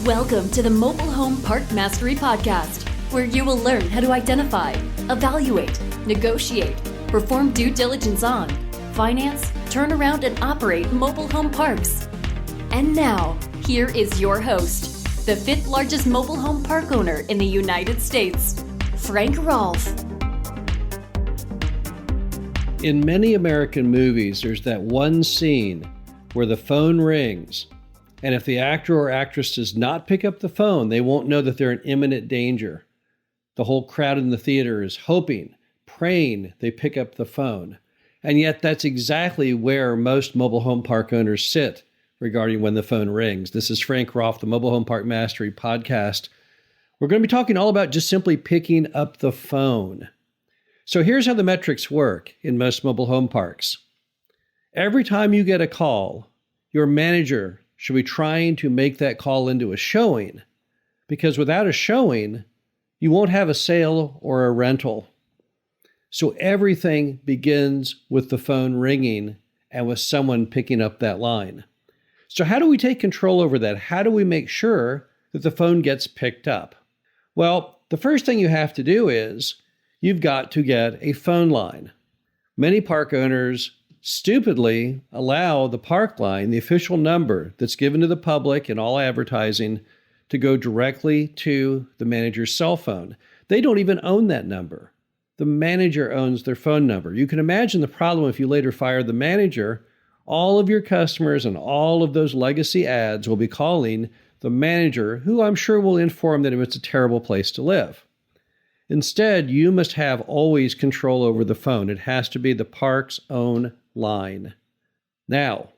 Welcome to the Mobile Home Park Mastery Podcast, where you will learn how to identify, evaluate, negotiate, perform due diligence on, finance, turn around, and operate mobile home parks. And now, here is your host, the fifth largest mobile home park owner in the United States, Frank Rolfe. In many American movies, there's that one scene where the phone rings, and if the actor or actress does not pick up the phone, they won't know that they're in imminent danger. The whole crowd in the theater is hoping, praying they pick up the phone. And yet that's exactly where most mobile home park owners sit regarding when the phone rings. This is Frank Rolfe, the Mobile Home Park Mastery Podcast. We're going to be talking all about just simply picking up the phone. So here's how the metrics work in most mobile home parks. Every time you get a call, your manager should be trying to make that call into a showing, because without a showing, you won't have a sale or a rental. So everything begins with the phone ringing and with someone picking up that line. So how do we take control over that? How do we make sure that the phone gets picked up? Well, the first thing you have to do is you've got to get a phone line. Many park owners stupidly allow the park line, the official number that's given to the public in all advertising, to go directly to the manager's cell phone. They don't even own that number. The manager owns their phone number. You can imagine the problem if you later fire the manager. All of your customers and all of those legacy ads will be calling the manager, who I'm sure will inform them it's a terrible place to live. Instead, you must have always control over the phone. It has to be the park's own line. Now,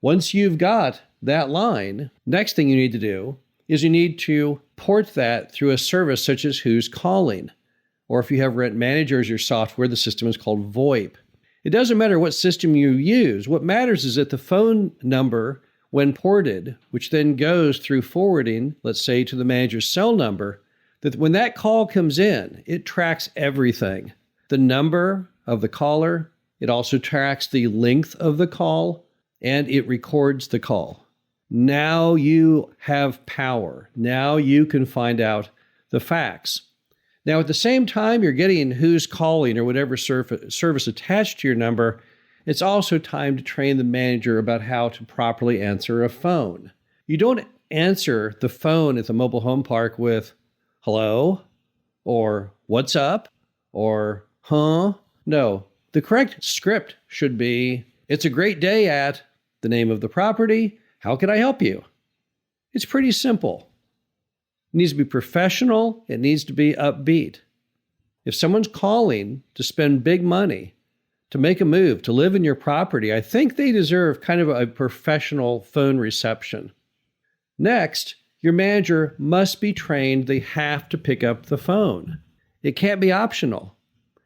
once you've got that line, next thing you need to do is you need to port that through a service such as Who's Calling. Or if you have Rent Manager as your software, the system is called VoIP. It doesn't matter what system you use. What matters is that the phone number, when ported, which then goes through forwarding, let's say to the manager's cell number, that when that call comes in, it tracks everything. The number of the caller, it also tracks the length of the call, and it records the call. Now you have power. Now you can find out the facts. Now, at the same time you're getting Who's Calling or whatever service attached to your number, it's also time to train the manager about how to properly answer a phone. You don't answer the phone at the mobile home park with, hello, or what's up, or huh? No, the correct script should be, it's a great day at the name of the property. How can I help you? It's pretty simple. It needs to be professional. It needs to be upbeat. If someone's calling to spend big money, to make a move, to live in your property, I think they deserve kind of a professional phone reception. Next, your manager must be trained. They have to pick up the phone. It can't be optional.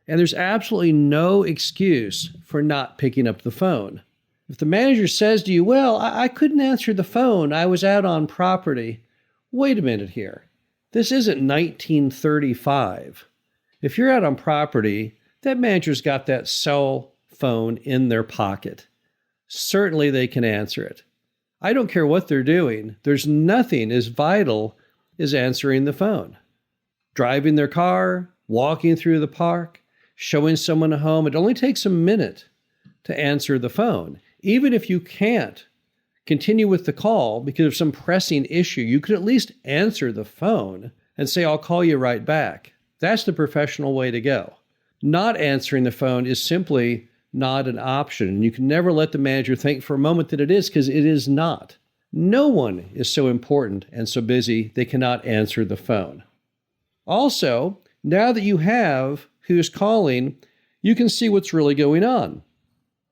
And there's absolutely no excuse for not picking up the phone. If the manager says to you, well, I couldn't answer the phone, I was out on property. Wait a minute here. This isn't 1935. If you're out on property, that manager's got that cell phone in their pocket. Certainly they can answer it. I don't care what they're doing. There's nothing as vital as answering the phone. Driving their car, walking through the park, showing someone a home. It only takes a minute to answer the phone. Even if you can't continue with the call because of some pressing issue, you could at least answer the phone and say, I'll call you right back. That's the professional way to go. Not answering the phone is simply not an option. You can never let the manager think for a moment that it is, because it is not. No one is so important and so busy they cannot answer the phone. Also, now that you have Who's Calling, you can see what's really going on.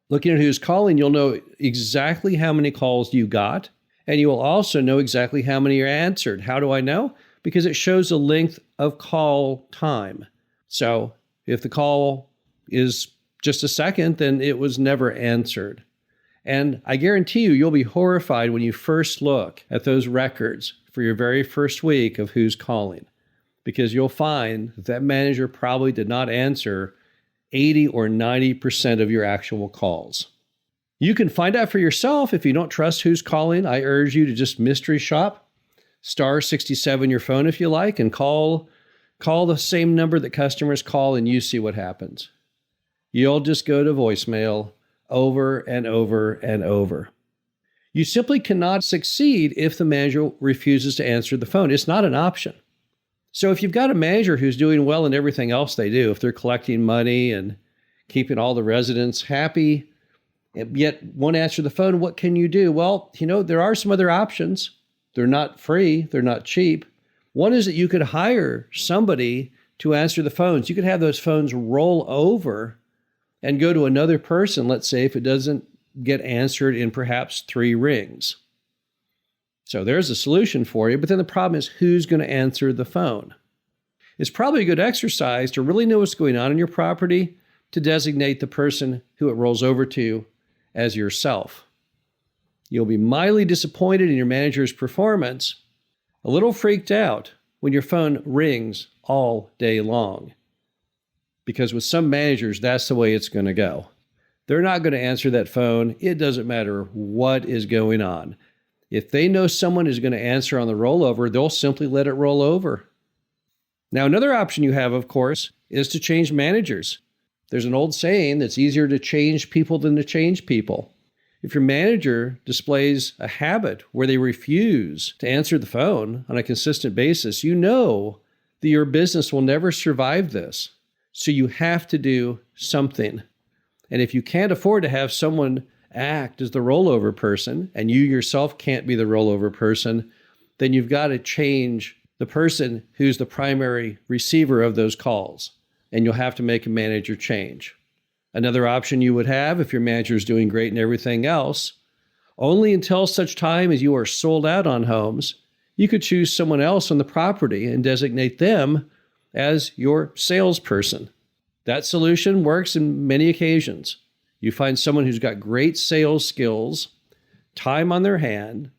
Looking at Who's Calling, you'll know exactly how many calls you got, and you will also know exactly how many are answered. How do I know? Because it shows the length of call time. So if the call is just a second, then it was never answered. And I guarantee you'll be horrified when you first look at those records for your very first week of Who's Calling, because you'll find that manager probably did not answer 80 or 90% of your actual calls. You can find out for yourself if you don't trust Who's Calling. I urge you to just mystery shop. star 67 your phone if you like, and call the same number that customers call, and you see what happens. You'll just go to voicemail over and over and over. You simply cannot succeed if the manager refuses to answer the phone. It's not an option. So if you've got a manager who's doing well in everything else they do, if they're collecting money and keeping all the residents happy, yet won't answer the phone, what can you do? Well, there are some other options. They're not free. They're not cheap. One is that you could hire somebody to answer the phones. You could have those phones roll over and go to another person, let's say, if it doesn't get answered in perhaps 3 rings. So there's a solution for you, but then the problem is who's going to answer the phone? It's probably a good exercise to really know what's going on in your property to designate the person who it rolls over to as yourself. You'll be mildly disappointed in your manager's performance, a little freaked out when your phone rings all day long. Because with some managers, that's the way it's going to go. They're not going to answer that phone. It doesn't matter what is going on. If they know someone is going to answer on the rollover, they'll simply let it roll over. Now, another option you have, of course, is to change managers. There's an old saying that's easier to change people than to change people. If your manager displays a habit where they refuse to answer the phone on a consistent basis, you know that your business will never survive this. So you have to do something. And if you can't afford to have someone act as the rollover person, and you yourself can't be the rollover person, then you've got to change the person who's the primary receiver of those calls. And you'll have to make a manager change. Another option you would have, if your manager is doing great in everything else, only until such time as you are sold out on homes, you could choose someone else on the property and designate them as your salesperson. That solution works in many occasions. You find someone who's got great sales skills, time on their hand,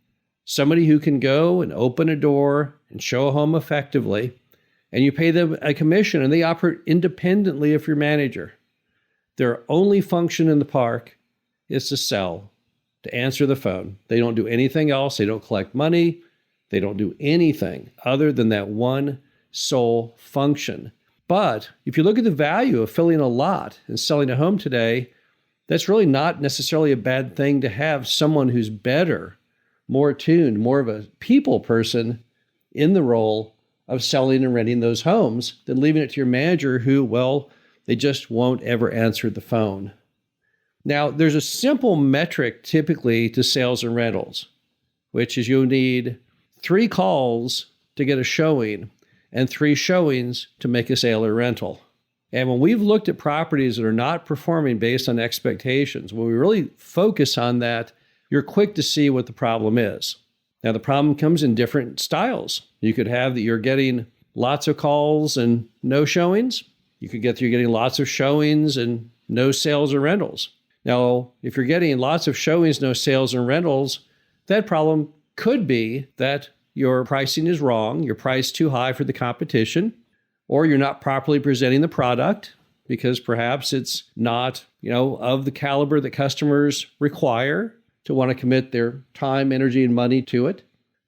somebody who can go and open a door and show a home effectively, and you pay them a commission and they operate independently of your manager. Their only function in the park is to sell, to answer the phone. They don't do anything else. They don't collect money. They don't do anything other than that one sole function. But if you look at the value of filling a lot and selling a home today, that's really not necessarily a bad thing to have someone who's better, more attuned, more of a people person in the role of selling and renting those homes than leaving it to your manager who, well, they just won't ever answer the phone. Now, there's a simple metric typically to sales and rentals, which is you'll need 3 calls to get a showing and 3 showings to make a sale or rental. And when we've looked at properties that are not performing based on expectations, when we really focus on that, you're quick to see what the problem is. Now, the problem comes in different styles. You could have that you're getting lots of calls and no showings. You could get that you're getting lots of showings and no sales or rentals. Now, if you're getting lots of showings, no sales and rentals, that problem could be that your pricing is wrong, you're priced too high for the competition, or you're not properly presenting the product because perhaps it's not, of the caliber that customers require to want to commit their time, energy, and money to it.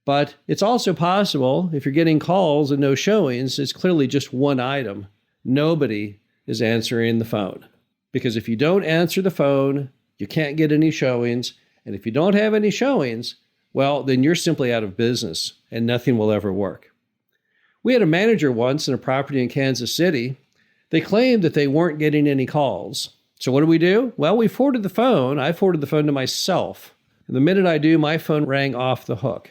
But it's also possible if you're getting calls and no showings, it's clearly just one item. Nobody is answering the phone. Because if you don't answer the phone, you can't get any showings. And if you don't have any showings, well, then you're simply out of business and nothing will ever work. We had a manager once in a property in Kansas City. They claimed that they weren't getting any calls. So what do we do? Well, we forwarded the phone. I forwarded the phone to myself. And the minute I do, my phone rang off the hook.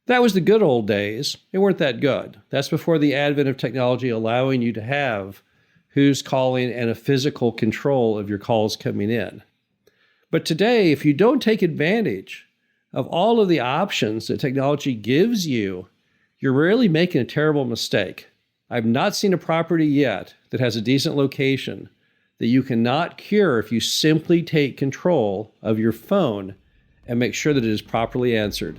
That was the good old days. They weren't that good. That's before the advent of technology allowing you to have who's calling and a physical control of your calls coming in. But today, if you don't take advantage of all of the options that technology gives you, you're really making a terrible mistake. I've not seen a property yet that has a decent location that you cannot cure if you simply take control of your phone and make sure that it is properly answered.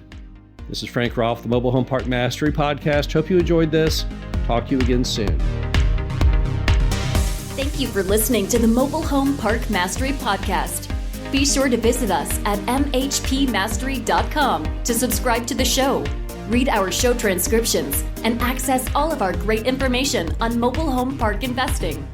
This is Frank Rolfe, the Mobile Home Park Mastery Podcast. Hope you enjoyed this. Talk to you again soon. Thank you for listening to the Mobile Home Park Mastery Podcast. Be sure to visit us at mhpmastery.com to subscribe to the show. Read our show transcriptions and access all of our great information on mobile home park investing.